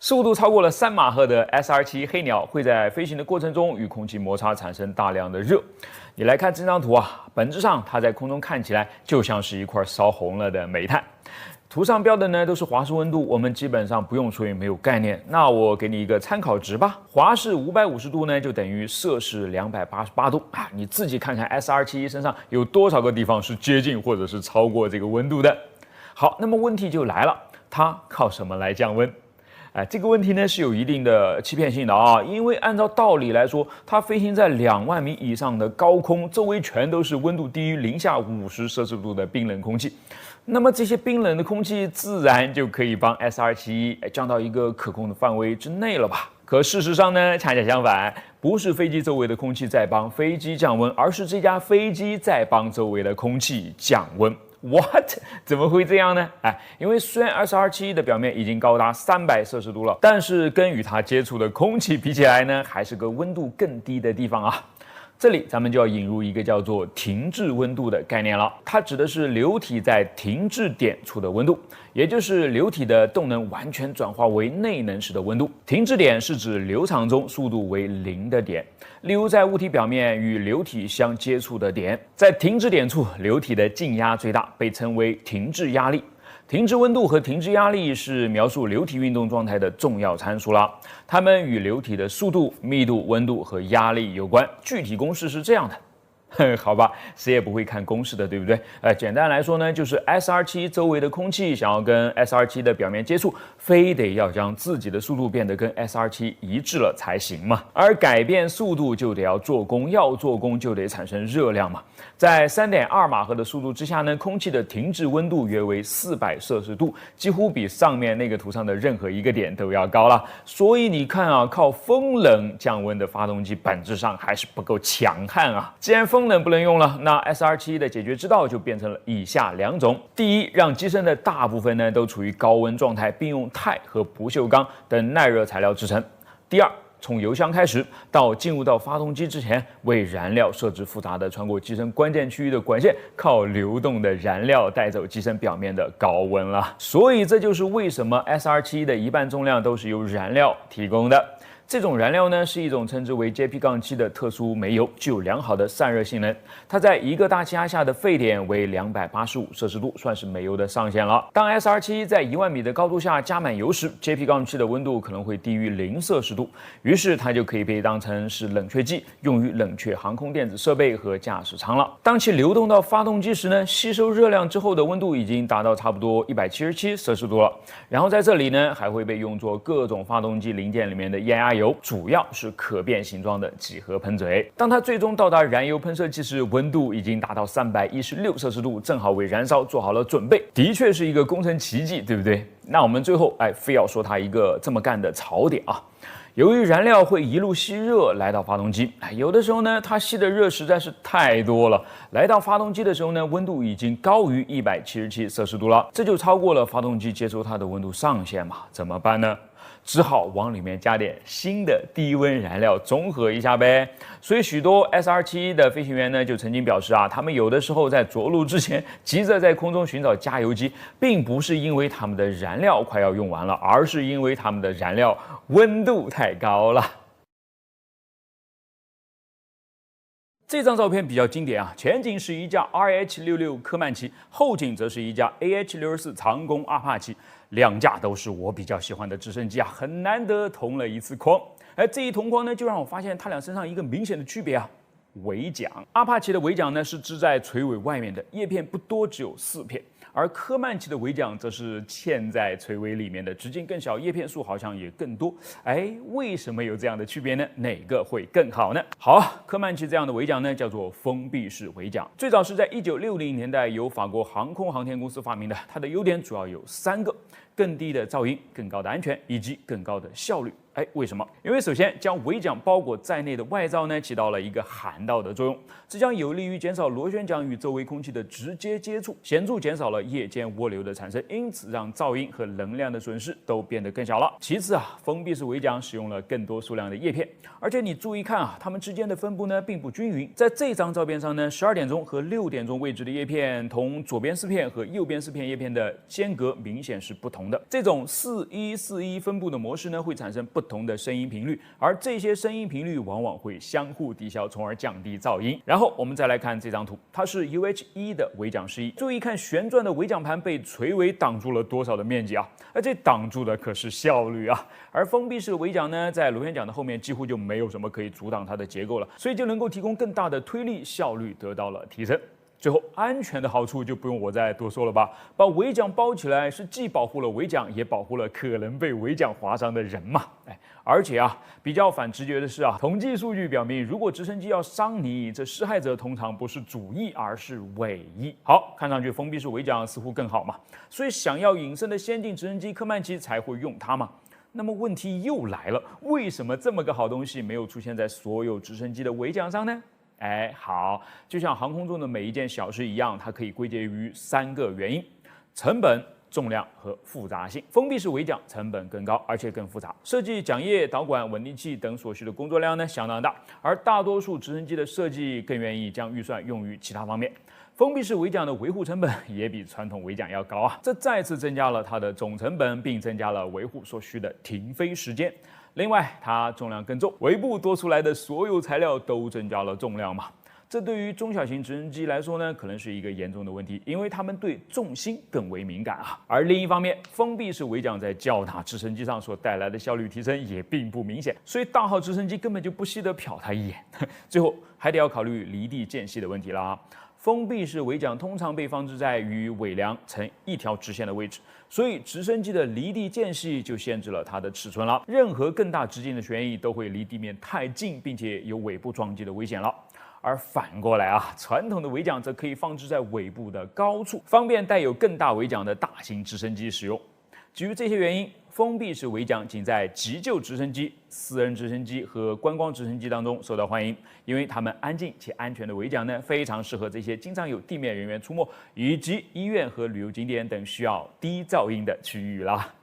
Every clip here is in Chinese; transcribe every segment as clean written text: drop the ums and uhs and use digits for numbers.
速度超过了3马赫的 SR7黑鸟会在飞行的过程中与空气摩擦产生大量的热。你来看这张图啊，本质上它在空中看起来就像是一块烧红了的煤炭。图上标的呢都是华氏温度，我们基本上不用说也没有概念。那我给你一个参考值吧，华氏550度呢就等于摄氏288度啊，你自己看看 SR7身上有多少个地方是接近或者是超过这个温度的。好，那么问题就来了，它靠什么来降温？这个问题呢是有一定的欺骗性的啊，因为按照道理来说，它飞行在2万米以上的高空，周围全都是温度低于零下50摄氏度的冰冷空气，那么这些冰冷的空气自然就可以帮 SR7降到一个可控的范围之内了吧？可事实上呢，恰恰相反，不是飞机周围的空气在帮飞机降温，而是这架飞机在帮周围的空气降温。What？ 怎么会这样呢？因为虽然 SR7的表面已经高达300摄氏度了，但是跟与它接触的空气比起来呢，还是个温度更低的地方啊。这里咱们就要引入一个叫做停滞温度的概念了，它指的是流体在停滞点处的温度，也就是流体的动能完全转化为内能时的温度。停滞点是指流场中速度为0的点，例如在物体表面与流体相接触的点，在停滞点处，流体的静压最大，被称为停滞压力。停滞温度和停滞压力是描述流体运动状态的重要参数了，它们与流体的速度、密度、温度和压力有关。具体公式是这样的。好吧，谁也不会看公式的，对不对？简单来说呢，就是 SR7周围的空气想要跟 SR7的表面接触，非得要将自己的速度变得跟 SR7一致了才行嘛。而改变速度就得要做功，要做功就得产生热量嘛。在3.2马赫的速度之下呢，空气的停滞温度约为400摄氏度，几乎比上面那个图上的任何一个点都要高了。所以你看啊，靠风冷降温的发动机本质上还是不够强悍啊。既然风冷不能用了，那 SR7的解决之道就变成了以下2种：第一，让机身的大部分呢都处于高温状态，并用钛和不锈钢等耐热材料制成；第二，从油箱开始到进入到发动机之前，为燃料设置复杂的穿过机身关键区域的管线，靠流动的燃料带走机身表面的高温了。所以这就是为什么 SR7的一半重量都是由燃料提供的。这种燃料呢是一种称之为 JP-7 的特殊煤油，具有良好的散热性能。它在1个大气压下的沸点为285摄氏度，算是煤油的上限了。当 SR7在1万米的高度下加满油时， JP-7 的温度可能会低于0摄氏度，于是它就可以被当成是冷却剂，用于冷却航空电子设备和驾驶舱了。当其流动到发动机时呢，吸收热量之后的温度已经达到差不多177摄氏度了。然后在这里呢，还会被用作各种发动机零件里面的液压油，主要是可变形状的几何喷嘴。当它最终到达燃油喷射器时，温度已经达到316摄氏度，正好为燃烧做好了准备。的确是一个工程奇迹，对不对？那我们最后非要说它一个这么干的槽点啊。由于燃料会一路吸热来到发动机，有的时候呢，它吸的热实在是太多了，来到发动机的时候呢，温度已经高于177摄氏度了，这就超过了发动机接收它的温度上限嘛，怎么办呢？只好往里面加点新的低温燃料中和一下呗。所以许多 SR7的飞行员呢就曾经表示啊，他们有的时候在着陆之前急着在空中寻找加油机，并不是因为他们的燃料快要用完了，而是因为他们的燃料温度太高了。这张照片比较经典啊，前景是一架 RH66 科曼奇，后景则是一架 AH64 长弓阿帕奇，两架都是我比较喜欢的直升机啊，很难得同了一次框。这一同框呢，就让我发现它俩身上一个明显的区别啊，尾桨。阿帕奇的尾桨呢是支在垂尾外面的，叶片不多，只有4片。而科曼奇的尾桨则是嵌在垂尾里面的，直径更小，叶片数好像也更多。为什么有这样的区别呢？哪个会更好呢？好，科曼奇这样的尾桨呢，叫做封闭式尾桨，最早是在1960年代由法国航空航天公司发明的。它的优点主要有3个：更低的噪音、更高的安全以及更高的效率。为什么？因为首先将尾桨包裹在内的外罩呢，起到了一个涵道的作用，这将有利于减少螺旋桨与周围空气的直接接触，显著减少了夜间涡流的产生，因此让噪音和能量的损失都变得更小了。其次啊，封闭式尾桨使用了更多数量的叶片，而且你注意看啊，它们之间的分布呢并不均匀。在这张照片上呢，12点钟和6点钟位置的叶片同左边4片和右边4片叶片的间隔明显是不同同的。这种4141分布的模式呢，会产生不同的声音频率，而这些声音频率往往会相互抵消，从而降低噪音。然后我们再来看这张图，它是 UH1的微奖示意。注意看旋转的微奖盘被垂尾挡住了多少的面积啊？而这挡住的可是效率啊。而封闭式的微奖呢，在螺旋桨的后面几乎就没有什么可以阻挡它的结构了，所以就能够提供更大的推力，效率得到了提升。最后，安全的好处就不用我再多说了吧？把尾桨包起来，是既保护了尾桨，也保护了可能被尾桨划伤的人嘛。而且啊，比较反直觉的是啊，统计数据表明，如果直升机要伤你，这施害者通常不是主翼，而是尾翼。好，看上去封闭式尾桨似乎更好嘛，所以想要隐身的先进直升机科曼奇才会用它嘛。那么问题又来了，为什么这么个好东西没有出现在所有直升机的尾桨上呢？好，就像航空中的每一件小事一样，它可以归结于3个原因：成本、重量和复杂性。封闭式尾桨成本更高，而且更复杂，设计桨叶、导管、稳定器等所需的工作量呢相当大，而大多数直升机的设计更愿意将预算用于其他方面。封闭式尾桨的维护成本也比传统尾桨要高啊，这再次增加了它的总成本，并增加了维护所需的停飞时间。另外，它重量更重，尾部多出来的所有材料都增加了重量嘛。这对于中小型直升机来说呢，可能是一个严重的问题，因为它们对重心更为敏感啊。而另一方面，封闭式尾桨在较大直升机上所带来的效率提升也并不明显，所以大号直升机根本就不惜得瞟它一眼。最后还得要考虑离地间隙的问题啦。封闭式尾桨通常被放置在与尾梁成一条直线的位置，所以直升机的离地间隙就限制了它的尺寸了。任何更大直径的旋翼都会离地面太近，并且有尾部撞击的危险了。而反过来啊，传统的尾桨则可以放置在尾部的高处，方便带有更大尾桨的大型直升机使用。基于这些原因，封闭式尾桨仅在急救直升机、私人直升机和观光直升机当中受到欢迎，因为它们安静且安全的尾桨呢，非常适合这些经常有地面人员出没，以及医院和旅游景点等需要低噪音的区域啦。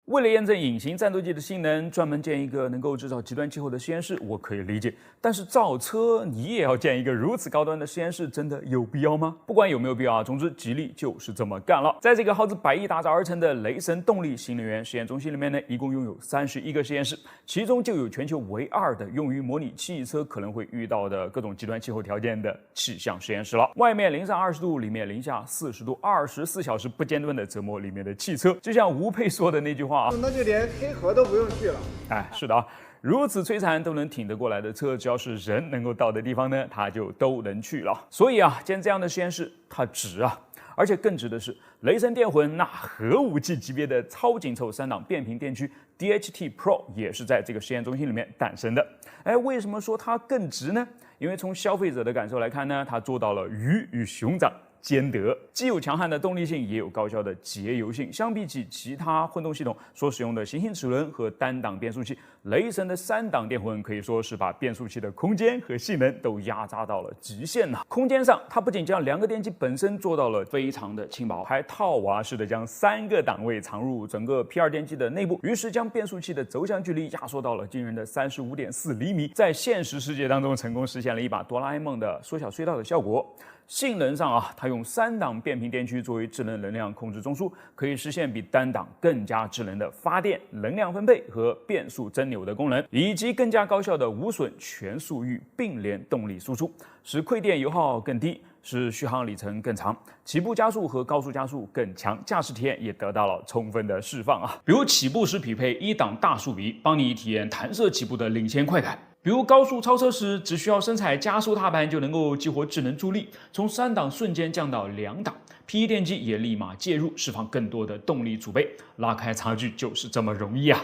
为了验证隐形战斗机的性能，专门建一个能够制造极端气候的实验室，我可以理解。但是造车，你也要建一个如此高端的实验室，真的有必要吗？不管有没有必要啊，总之吉利就是这么干了。在这个耗资100亿打造而成的雷神动力新能源实验中心里面呢，一共拥有31个实验室，其中就有全球唯2的用于模拟汽车可能会遇到的各种极端气候条件的气象实验室了。外面零上20度，里面零下40度，24小时不间断的折磨里面的汽车，就像吴佩说的那句话。那就连黑河都不用去了。是的啊，如此摧残都能挺得过来的车，只要是人能够到的地方呢，它就都能去了。所以啊，建这样的实验室它值啊。而且更值的是，雷神电混那核武器级别的超紧凑3档变频电驱 DHT Pro 也是在这个实验中心里面诞生的。为什么说它更值呢？因为从消费者的感受来看呢，它做到了鱼与熊掌兼得，既有强悍的动力性，也有高效的节油性。相比起其他混动系统所使用的行星齿轮和单档变速器，雷神的3档电混可以说是把变速器的空间和性能都压榨到了极限了。空间上，它不仅将2个电机本身做到了非常的轻薄，还套娃式的将3个档位藏入整个 P2 电机的内部，于是将变速器的轴向距离压缩到了惊人的35.4厘米，在现实世界当中成功实现了一把哆啦 A 梦的缩小隧道的效果。性能上啊，它用3档变频电驱作为智能能量控制中枢，可以实现比单档更加智能的发电、能量分配和变速增扭的功能，以及更加高效的无损全速域并联动力输出，使馈电油耗更低，使续航里程更长，起步加速和高速加速更强，驾驶体验也得到了充分的释放啊。比如起步时匹配1档大束臂，帮你体验弹射起步的领先快感。比如高速超车时，只需要深踩加速踏板就能够激活智能助力，从3档瞬间降到2档。P1 电机也立马介入，释放更多的动力储备，拉开差距就是这么容易啊！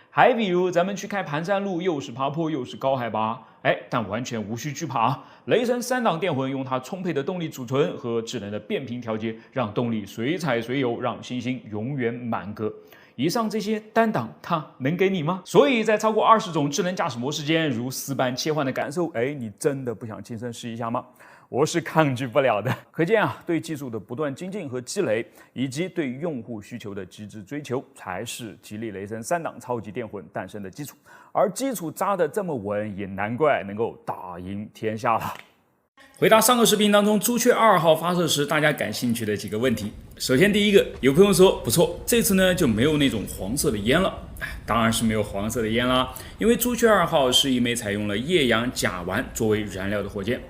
还比如咱们去开盘山路，又是爬坡又是高海拔，但完全无需惧怕啊！雷神3档电混用它充沛的动力储存和智能的变频调节，让动力随踩随有，让星星永远满格。以上这些单档它能给你吗？所以在超过20种智能驾驶模式间如丝般切换的感受，你真的不想亲身试一下吗？我是抗拒不了的。可见啊，对技术的不断精进和积累，以及对用户需求的极致追求，才是吉利雷神3档超级电混诞生的基础。而基础扎得这么稳，也难怪能够打赢天下了。回答上个视频当中朱雀2号发射时大家感兴趣的几个问题。首先第一个，有朋友说不错，这次呢就没有那种黄色的烟了。当然是没有黄色的烟啦，因为朱雀2号是一枚采用了液氧甲烷作为燃料的火箭。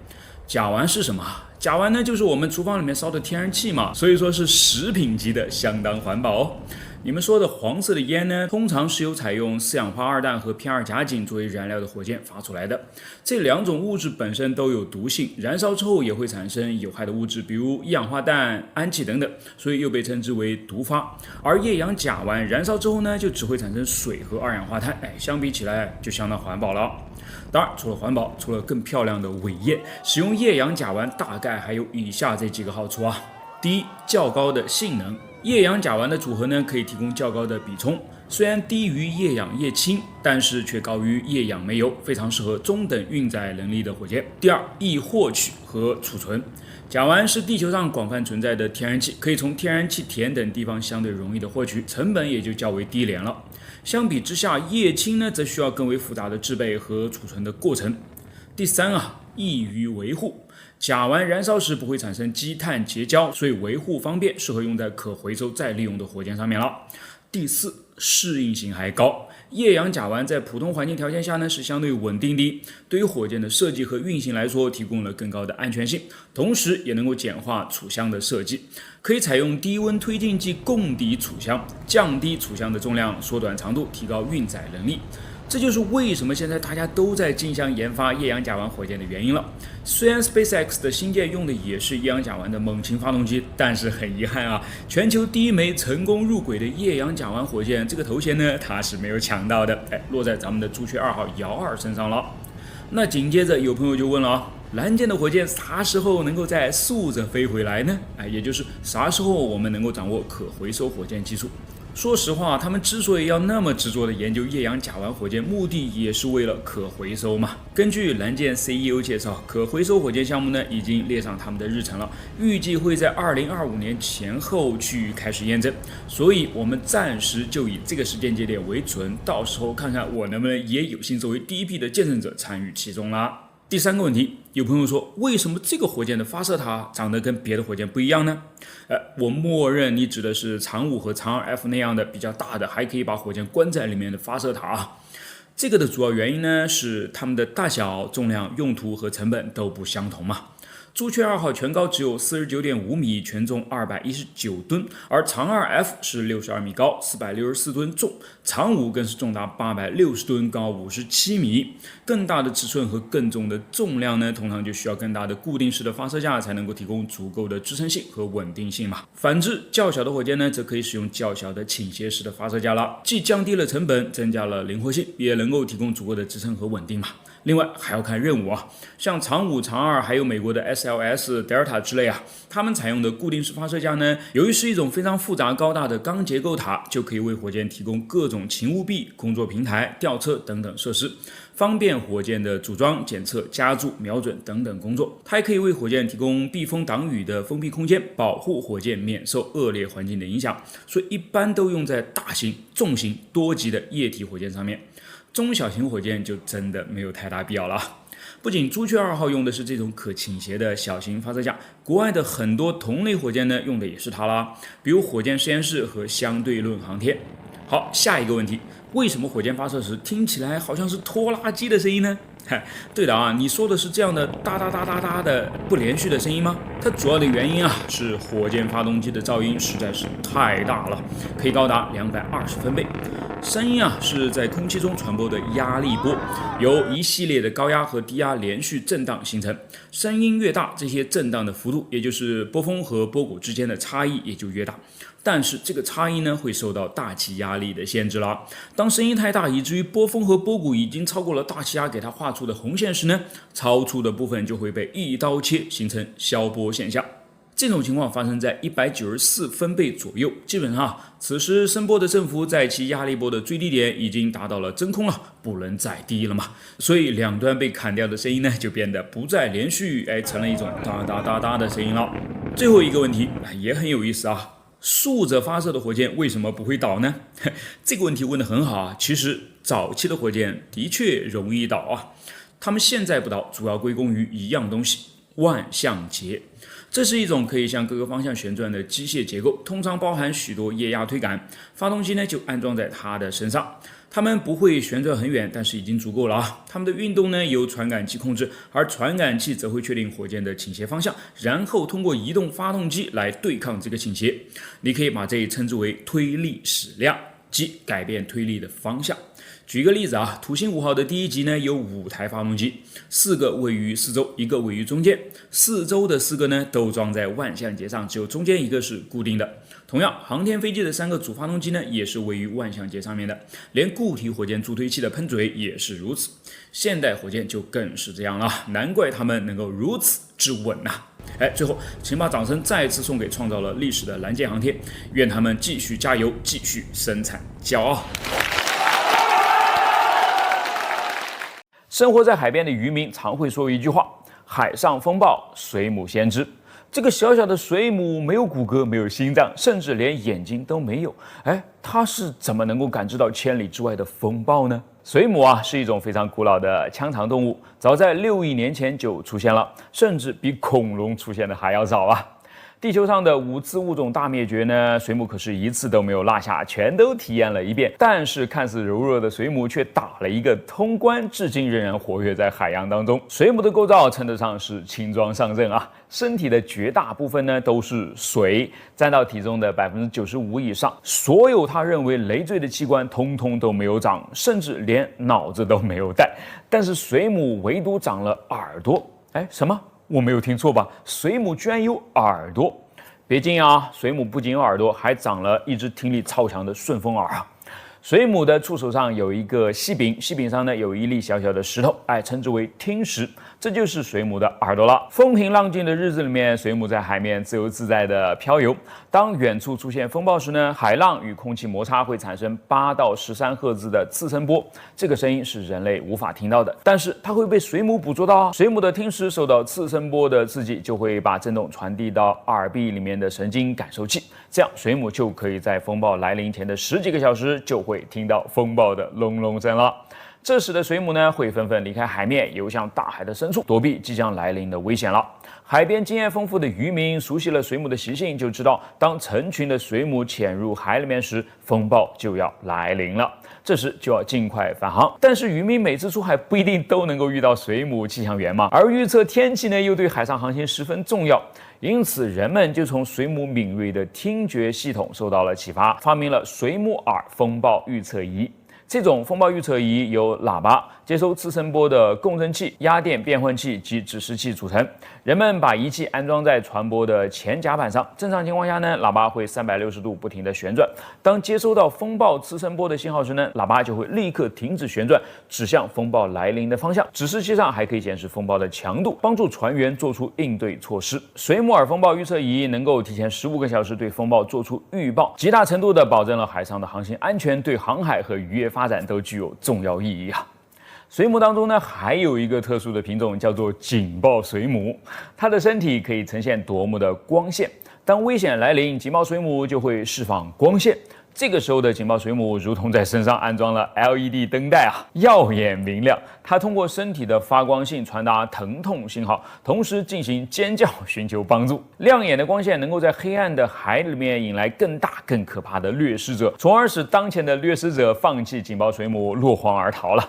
甲烷是什么？甲烷呢就是我们厨房里面烧的天然气嘛，所以说是食品级的，相当环保哦。你们说的黄色的烟呢，通常是由采用四氧化二氮和偏二甲肼作为燃料的火箭发出来的。这两种物质本身都有毒性，燃烧之后也会产生有害的物质，比如一氧化氮、氨气等等，所以又被称之为毒发。而液氧甲烷燃烧之后呢，就只会产生水和二氧化碳，相比起来就相当环保了。当然，除了环保，除了更漂亮的尾焰，使用液氧甲烷大概还有以下这几个好处啊。第一，较高的性能。液氧甲烷的组合呢，可以提供较高的比冲，虽然低于液氧液氢，但是却高于液氧煤油，非常适合中等运载能力的火箭。第二，易获取和储存。甲烷是地球上广泛存在的天然气，可以从天然气田等地方相对容易的获取，成本也就较为低廉了。相比之下，液氢呢则需要更为复杂的制备和储存的过程。第三易于维护。甲烷燃烧时不会产生积碳结胶，所以维护方便，适合用在可回收再利用的火箭上面了。第四，适应性还高。液氧甲烷在普通环境条件下呢是相对稳定的，对于火箭的设计和运行来说提供了更高的安全性，同时也能够简化储箱的设计，可以采用低温推进剂供底储箱，降低储箱的重量，缩短长度，提高运载能力。这就是为什么现在大家都在竞相研发液氧甲烷火箭的原因了。虽然 SpaceX 的星舰用的也是液氧甲烷的猛禽发动机，但是很遗憾啊，全球第一枚成功入轨的液氧甲烷火箭这个头衔呢，它是没有抢到的，落在咱们的朱雀2号遥2身上了。那紧接着有朋友就问了蓝箭的火箭啥时候能够再竖着飞回来呢？也就是啥时候我们能够掌握可回收火箭技术？说实话，他们之所以要那么执着的研究液氧甲烷火箭，目的也是为了可回收嘛。根据蓝箭 CEO 介绍，可回收火箭项目呢已经列上他们的日程了，预计会在2025年前后去开始验证。所以我们暂时就以这个时间节点为准，到时候看看我能不能也有幸作为第一批的见证者参与其中啦。第三个问题，有朋友说，为什么这个火箭的发射塔长得跟别的火箭不一样呢？我默认你指的是长5和长2F 那样的比较大的，还可以把火箭关在里面的发射塔。这个的主要原因呢是它们的大小、重量、用途和成本都不相同嘛。朱雀2号全高只有 49.5 米，全重219吨，而长2F 是62米高，464吨重，长5更是重达860吨，高57米。更大的尺寸和更重的重量呢，通常就需要更大的固定式的发射架才能够提供足够的支撑性和稳定性嘛。反之，较小的火箭呢，则可以使用较小的倾斜式的发射架了，既降低了成本，增加了灵活性，也能够提供足够的支撑和稳定嘛。另外还要看任务啊，像长5、长2还有美国的 SLS、Delta 之类啊，他们采用的固定式发射架呢，由于是一种非常复杂高大的钢结构塔，就可以为火箭提供各种勤务臂、工作平台、吊车等等设施，方便火箭的组装、检测、加注、瞄准等等工作。它还可以为火箭提供避风挡雨的封闭空间，保护火箭免受恶劣环境的影响，所以一般都用在大型、重型、多级的液体火箭上面。中小型火箭就真的没有太大必要了。不仅朱雀2号用的是这种可倾斜的小型发射架，国外的很多同类火箭呢用的也是它啦，比如火箭实验室和相对论航天。好，下一个问题，为什么火箭发射时听起来好像是拖拉机的声音呢？对的啊，你说的是这样的哒哒哒哒哒的不连续的声音吗？它主要的原因是火箭发动机的噪音实在是太大了，可以高达220分贝。声音是在空气中传播的压力波，由一系列的高压和低压连续震荡形成。声音越大，这些震荡的幅度，也就是波峰和波谷之间的差异也就越大。但是这个差异呢，会受到大气压力的限制了。当声音太大，以至于波峰和波谷已经超过了大气压给它画出的红线时呢，超出的部分就会被一刀切，形成消波现象。这种情况发生在194分贝左右，基本上此时声波的振幅在其压力波的最低点已经达到了真空了，不能再低了嘛。所以两端被砍掉的声音呢，就变得不再连续，成了一种哒哒哒哒的声音了。最后一个问题也很有意思啊，竖着发射的火箭为什么不会倒呢？这个问题问得很好啊。其实早期的火箭的确容易倒啊，它们现在不倒主要归功于一样东西，万向节。这是一种可以向各个方向旋转的机械结构，通常包含许多液压推杆，发动机呢就安装在它的身上。它们不会旋转很远，但是已经足够了啊。它们的运动呢由传感器控制，而传感器则会确定火箭的倾斜方向，然后通过移动发动机来对抗这个倾斜。你可以把这称之为推力矢量，即改变推力的方向。举一个例子啊，土星5号的第一级呢有5台发动机，4个位于四周，1个位于中间，四周的4个呢都装在万向节上，只有中间1个是固定的。同样，航天飞机的3个主发动机呢也是位于万向节上面的，连固体火箭助推器的喷嘴也是如此。现代火箭就更是这样了，难怪它们能够如此之稳啊。最后请把掌声再次送给创造了历史的蓝箭航天，愿他们继续加油，继续生产骄傲。生活在海边的渔民常会说一句话：海上风暴，水母先知。这个小小的水母没有骨骼，没有心脏，甚至连眼睛都没有。它是怎么能够感知到千里之外的风暴呢？水母啊，是一种非常古老的腔肠动物，早在6亿年前就出现了，甚至比恐龙出现的还要早啊。地球上的5次物种大灭绝呢，水母可是1次都没有落下，全都体验了一遍。但是看似柔弱的水母却打了一个通关，至今仍然活跃在海洋当中。水母的构造称得上是轻装上阵啊，身体的绝大部分呢都是水，占到体重的95%以上。所有他认为累赘的器官通通都没有长，甚至连脑子都没有带。但是水母唯独长了耳朵。什么？我没有听错吧？水母居然有耳朵！别惊啊，水母不仅有耳朵，还长了一只听力超强的顺风耳啊！水母的触手上有一个细柄，细柄上呢有一粒小小的石头，称之为听石，这就是水母的耳朵了。风平浪静的日子里面，水母在海面自由自在的漂游。当远处出现风暴时呢，海浪与空气摩擦会产生8到13赫兹的次声波，这个声音是人类无法听到的，但是它会被水母捕捉到啊。水母的听石受到次声波的刺激，就会把震动传递到耳壁里面的神经感受器，这样水母就可以在风暴来临前的10几个小时就会听到风暴的隆隆声了。这时的水母呢会纷纷离开海面，游向大海的深处，躲避即将来临的危险了。海边经验丰富的渔民熟悉了水母的习性，就知道当成群的水母潜入海里面时，风暴就要来临了。这时就要尽快返航。但是渔民每次出海不一定都能够遇到水母气象员嘛，而预测天气呢又对海上航行十分重要。因此，人们就从水母敏锐的听觉系统受到了启发，发明了水母耳风暴预测仪。这种风暴预测仪由喇叭、接收次声波的共振器、压电变换器及指示器组成。人们把仪器安装在船舶的前甲板上，正常情况下呢，喇叭会360度不停地旋转。当接收到风暴次声波的信号时呢，喇叭就会立刻停止旋转，指向风暴来临的方向。指示器上还可以显示风暴的强度，帮助船员做出应对措施。水母耳风暴预测仪能够提前15个小时对风暴做出预报，极大程度地保证了海上的航行安全，对航海和渔业发展都具有重要意义啊。水母当中呢，还有一个特殊的品种，叫做警报水母。它的身体可以呈现夺目的光线，当危险来临，警报水母就会释放光线。这个时候的警报水母如同在身上安装了 LED 灯带啊，耀眼明亮。它通过身体的发光性传达疼痛信号，同时进行尖叫寻求帮助。亮眼的光线能够在黑暗的海里面引来更大更可怕的掠食者，从而使当前的掠食者放弃警报水母，落荒而逃了。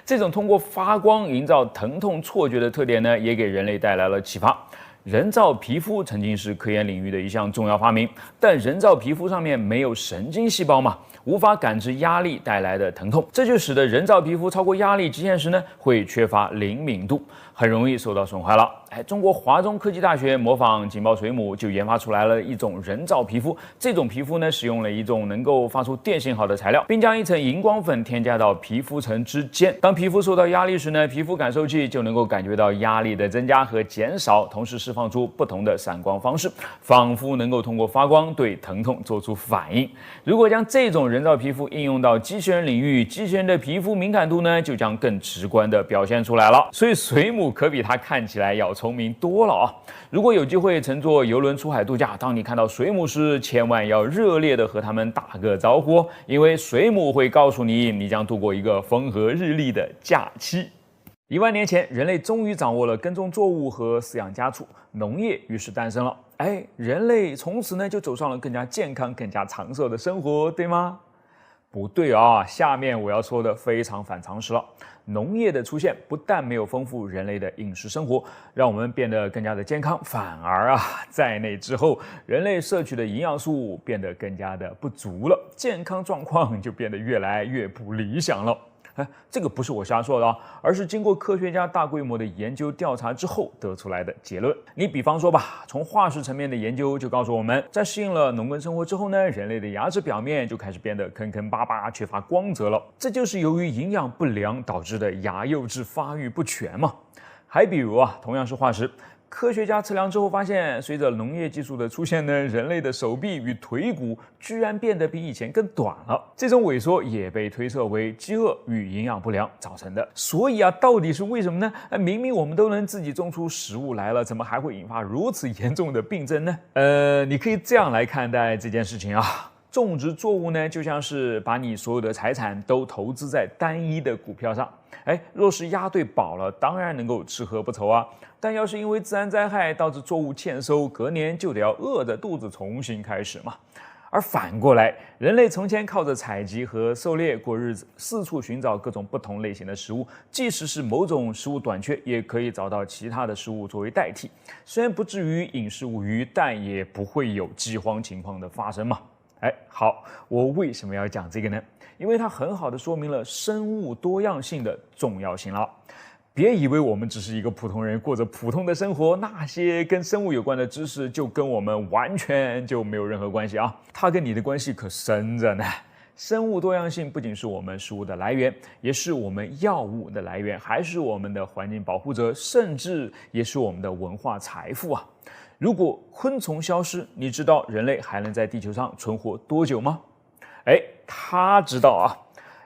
这种通过发光营造疼痛错觉的特点呢，也给人类带来了启发。人造皮肤曾经是科研领域的一项重要发明，但人造皮肤上面没有神经细胞嘛，无法感知压力带来的疼痛，这就使得人造皮肤超过压力极限时呢，会缺乏灵敏度，很容易受到损坏了。中国华中科技大学模仿警报水母就研发出来了一种人造皮肤，这种皮肤呢，使用了一种能够发出电信号的材料，并将一层荧光粉添加到皮肤层之间。当皮肤受到压力时呢，皮肤感受器就能够感觉到压力的增加和减少，同时释放出不同的闪光方式，仿佛能够通过发光对疼痛做出反应。如果将这种人造皮肤应用到机器人领域，机器人的皮肤敏感度呢，就将更直观地表现出来了。所以水母可比它看起来要聪明多了啊！如果有机会乘坐游轮出海度假，当你看到水母时，千万要热烈地和它们打个招呼，因为水母会告诉你，你将度过一个风和日丽的假期。1万年前，人类终于掌握了耕种作物和饲养家畜，农业于是诞生了。人类从此呢就走上了更加健康、更加长寿的生活，对吗？不对啊，下面我要说的非常反常识了。农业的出现不但没有丰富人类的饮食生活，让我们变得更加的健康，反而在那之后，人类摄取的营养素变得更加的不足了，健康状况就变得越来越不理想了。这个不是我瞎说的而是经过科学家大规模的研究调查之后得出来的结论。你比方说吧，从化石层面的研究就告诉我们，在适应了农耕生活之后呢，人类的牙齿表面就开始变得坑坑巴巴，缺乏光泽了。这就是由于营养不良导致的牙釉质发育不全嘛。还比如同样是化石，科学家测量之后发现，随着农业技术的出现呢，人类的手臂与腿骨居然变得比以前更短了。这种萎缩也被推测为饥饿与营养不良造成的。所以到底是为什么呢？明明我们都能自己种出食物来了，怎么还会引发如此严重的病症呢？你可以这样来看待这件事情种植作物呢，就像是把你所有的财产都投资在单一的股票上。若是押对宝了，当然能够吃喝不愁但要是因为自然灾害导致作物欠收，隔年就得要饿着肚子重新开始嘛。而反过来，人类从前靠着采集和狩猎过日子，四处寻找各种不同类型的食物，即使是某种食物短缺，也可以找到其他的食物作为代替。虽然不至于饮食无余，但也不会有饥荒情况的发生嘛。好，我为什么要讲这个呢？因为它很好的说明了生物多样性的重要性了。别以为我们只是一个普通人，过着普通的生活，那些跟生物有关的知识就跟我们完全就没有任何关系它跟你的关系可深着呢。生物多样性不仅是我们食物的来源，也是我们药物的来源，还是我们的环境保护者，甚至也是我们的文化财富如果昆虫消失，你知道人类还能在地球上存活多久吗？他知道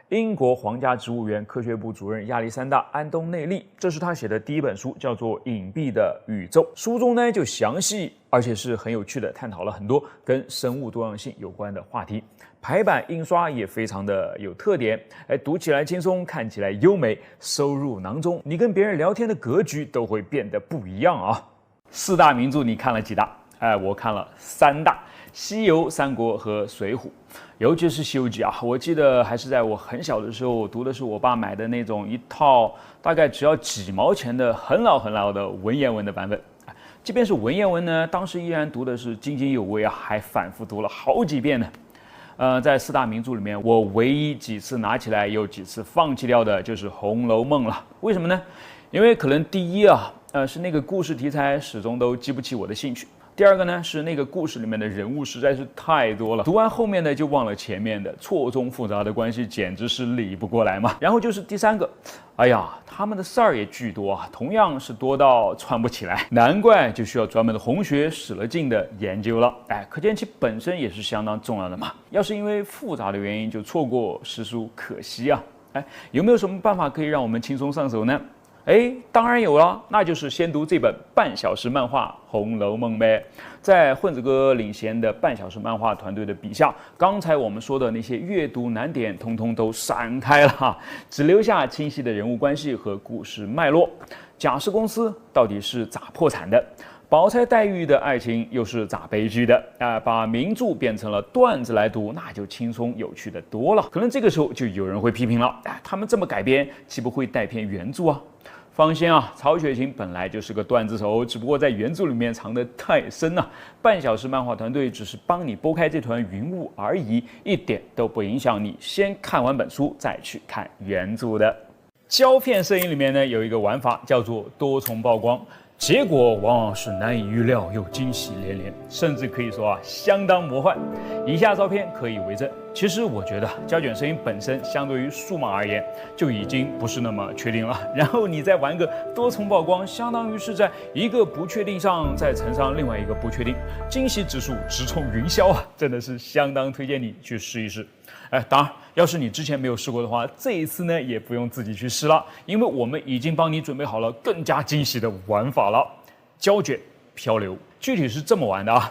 英国皇家植物园科学部主任亚历山大·安东内利，这是他写的第一本书，叫做《隐蔽的宇宙》。书中呢就详细而且是很有趣的探讨了很多跟生物多样性有关的话题，排版印刷也非常的有特点，读起来轻松，看起来优美，收入囊中，你跟别人聊天的格局都会变得不一样4大名著你看了几大？我看了3大。西游、三国和水浒，尤其是西游记我记得还是在我很小的时候读的是我爸买的那种一套大概只要几毛钱的很老很老的文言文的版本。即便是文言文呢，当时依然读的是津津有味还反复读了好几遍呢。在4大名著里面，我唯一几次拿起来又几次放弃掉的就是《红楼梦》了。为什么呢？因为可能第一是那个故事题材始终都激不起我的兴趣。第二个呢，是那个故事里面的人物实在是太多了，读完后面呢就忘了前面的，错综复杂的关系简直是理不过来嘛。然后就是第3个，他们的事儿也巨多同样是多到串不起来，难怪就需要专门的红学使了劲的研究了。可见其本身也是相当重要的嘛。要是因为复杂的原因就错过实属可惜有没有什么办法可以让我们轻松上手呢？当然有了，那就是先读这本半小时漫画《红楼梦》呗。在混子哥领衔的半小时漫画团队的笔下，刚才我们说的那些阅读难点通通都闪开了只留下清晰的人物关系和故事脉络。贾氏公司到底是咋破产的？宝钗黛玉的爱情又是咋悲剧的？把名著变成了段子来读，那就轻松有趣的多了。可能这个时候就有人会批评了，他们这么改编，岂不会带偏原著放心曹雪芹本来就是个段子手，只不过在原著里面藏得太深了。半小时漫画团队只是帮你拨开这团云雾而已，一点都不影响你先看完本书再去看原著的。胶片摄影里面呢有一个玩法叫做多重曝光，结果往往是难以预料又惊喜连连，甚至可以说相当魔幻。以下照片可以为证。其实我觉得胶卷摄影本身相对于数码而言就已经不是那么确定了，然后你再玩个多重曝光，相当于是在一个不确定上再乘上另外一个不确定，惊喜指数直冲云霄真的是相当推荐你去试一试。当然要是你之前没有试过的话，这一次呢也不用自己去试了，因为我们已经帮你准备好了更加惊喜的玩法了。胶卷漂流具体是这么玩的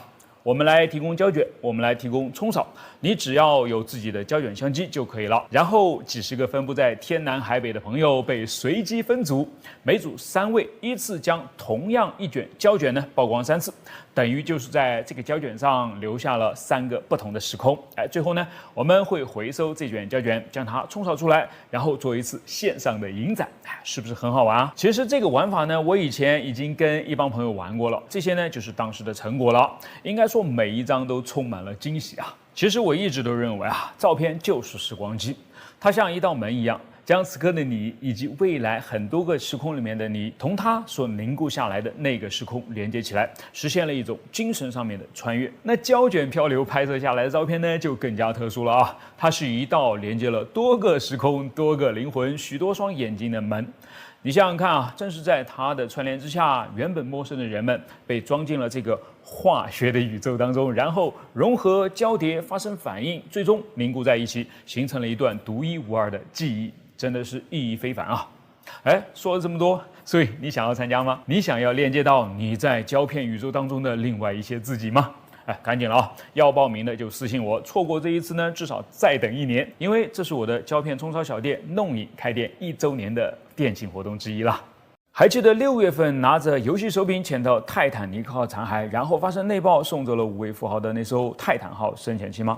我们来提供胶卷，我们来提供冲扫，你只要有自己的胶卷相机就可以了。然后几十个分布在天南海北的朋友被随机分组，每组3位，依次将同样一卷胶卷呢曝光3次，等于就是在这个胶卷上留下了3个不同的时空。最后呢，我们会回收这卷胶卷，将它冲扫出来，然后做一次线上的影展，是不是很好玩啊？其实这个玩法呢，我以前已经跟一帮朋友玩过了，这些呢就是当时的成果了。应该说每一张都充满了惊喜啊！其实我一直都认为啊，照片就是时光机，它像一道门一样，将此刻的你以及未来很多个时空里面的你，同它所凝固下来的那个时空连接起来，实现了一种精神上面的穿越。那胶卷漂流拍摄下来的照片呢，就更加特殊了啊！它是一道连接了多个时空、多个灵魂、许多双眼睛的门。你想想看啊，正是在它的串联之下，原本陌生的人们被装进了这个化学的宇宙当中，然后融合、交叠、发生反应，最终凝固在一起，形成了一段独一无二的记忆，真的是意义非凡啊！说了这么多，所以你想要参加吗？你想要链接到你在胶片宇宙当中的另外一些自己吗？赶紧了啊！要报名的就私信我，错过这一次呢，至少再等1年，因为这是我的胶片冲扫小店弄影开店1周年的店庆活动之一啦。还记得6月份拿着游戏手柄潜到泰坦尼克号残骸，然后发生内爆送走了5位富豪的那艘泰坦号深潜器吗？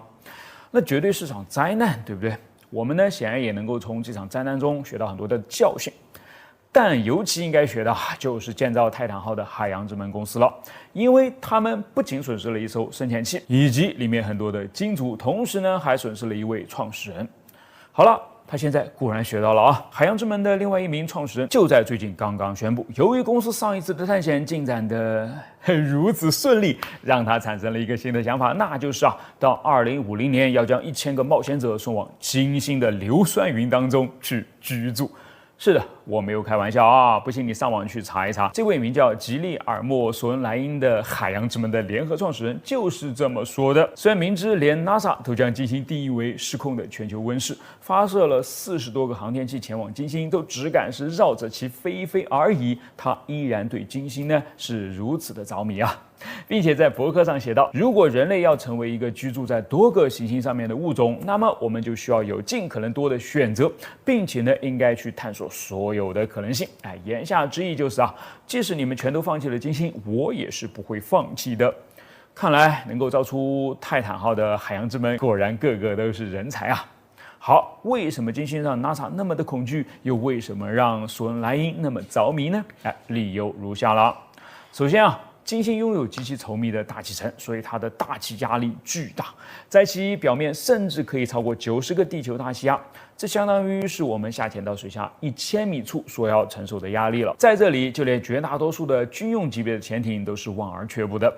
那绝对是场灾难，对不对？我们呢，显然也能够从这场灾难中学到很多的教训。但尤其应该学的就是建造泰坦号的海洋之门公司了，因为他们不仅损失了一艘深潜器以及里面很多的金主，同时呢还损失了一位创始人。好了，他现在固然学到了啊，海洋之门的另外一名创始人就在最近刚刚宣布，由于公司上一次的探险进展的如此顺利，让他产生了一个新的想法，那就是到2050年要将1000个冒险者送往金星的硫酸云当中去居住。是的，我没有开玩笑啊！不信你上网去查一查，这位名叫吉利尔莫·索恩莱因的海洋之门的联合创始人就是这么说的。虽然明知连 NASA 都将金星定义为失控的全球温室，发射了40多个航天器前往金星，都只敢是绕着其飞一飞而已，他依然对金星呢是如此的着迷啊！并且在博客上写道，如果人类要成为一个居住在多个行星上面的物种，那么我们就需要有尽可能多的选择，并且呢应该去探索所有的可能性。言下之意就是即使你们全都放弃了金星，我也是不会放弃的。看来能够造出泰坦号的海洋之门，果然个个都是人才啊！好，为什么金星让 NASA 那么的恐惧，又为什么让索恩莱因那么着迷呢？理由如下了。首先金星拥有极其稠密的大气层，所以它的大气压力巨大，在其表面甚至可以超过90个地球大气压，这相当于是我们下潜到水下1000米处所要承受的压力了。在这里，就连绝大多数的军用级别的潜艇都是望而却步的。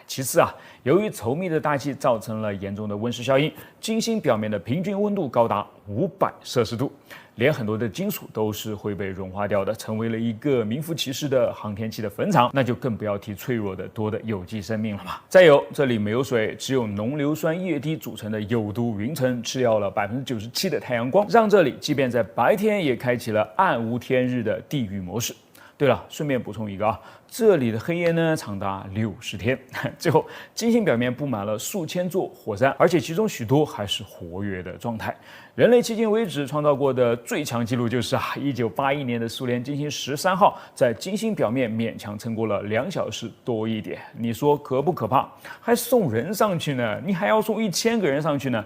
其次由于稠密的大气造成了严重的温室效应，金星表面的平均温度高达500摄氏度，连很多的金属都是会被融化掉的，成为了一个名副其实的航天器的坟场，那就更不要提脆弱的多的有机生命了嘛。再有，这里没有水，只有浓硫酸液滴组成的有毒云层吃掉了97%的太阳光，让这里即便在白天也开启了暗无天日的地狱模式。对了，顺便补充一个这里的黑夜呢长达60天。最后，金星表面布满了数千座火山，而且其中许多还是活跃的状态。人类迄今为止创造过的最强纪录就是1981年的苏联金星13号在金星表面勉强撑过了2小时多一点。你说可不可怕？还送人上去呢，你还要送1000个人上去呢？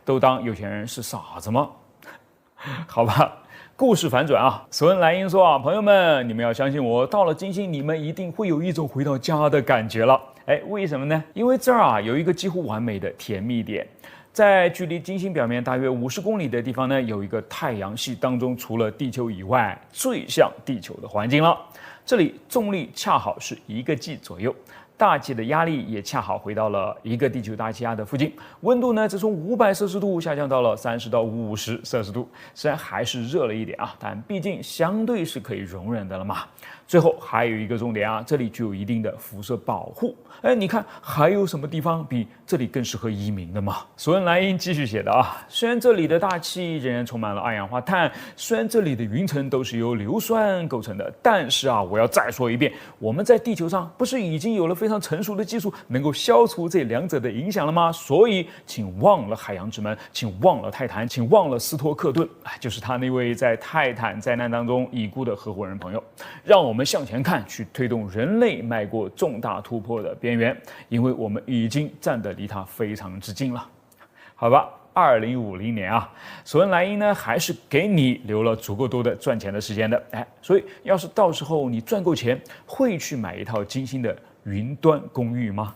都当有钱人是傻子吗？好吧。故事反转索恩莱因说朋友们，你们要相信我，到了金星，你们一定会有一种回到家的感觉了。为什么呢？因为这儿有一个几乎完美的甜蜜点，在距离金星表面大约50公里的地方呢，有一个太阳系当中除了地球以外最像地球的环境了。这里重力恰好是1个 G 左右。大气的压力也恰好回到了1个地球大气压的附近，温度呢则从500摄氏度下降到了30到50摄氏度，虽然还是热了一点但毕竟相对是可以容忍的了嘛。最后还有一个重点啊，这里具有一定的辐射保护。哎，你看还有什么地方比这里更适合移民的吗？索恩莱因继续写的啊，虽然这里的大气仍然充满了二氧化碳，虽然这里的云层都是由硫酸构成的，但是啊，我要再说一遍，我们在地球上不是已经有了非常成熟的技术，能够消除这两者的影响了吗？所以，请忘了海洋之门，请忘了泰坦，请忘了斯托克顿，就是他那位在泰坦灾难当中已故的合伙人朋友。让我们向前看，去推动人类迈过重大突破的边缘，因为我们已经站得离他非常之近了。好吧，2050年啊，索恩莱因呢还是给你留了足够多的赚钱的时间的，所以要是到时候你赚够钱，会去买一套精心的云端公寓吗？